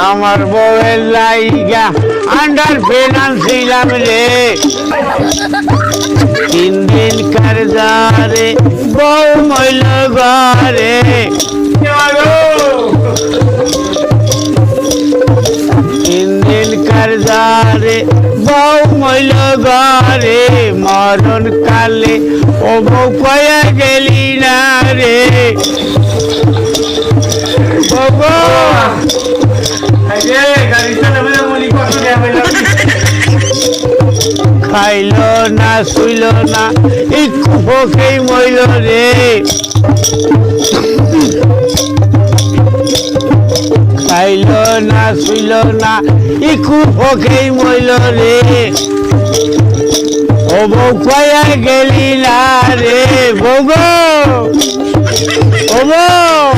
আমার বউয়ের লাইগা আন্ডার ফেনান ছিলাম রে 3 দিন কারজারে বউ মইল ঘরে 3 দিন কারজারে বউ মইল ঘরে মরণ কালে ও বউ কয়া গেলি না রে খাইল না শুইল না একটু ভোকেই মইল রে খাইল না শুইল না একটু ভোকেই মইল রে ও বউ কয়া গেলি না রে বউ গো ও বউ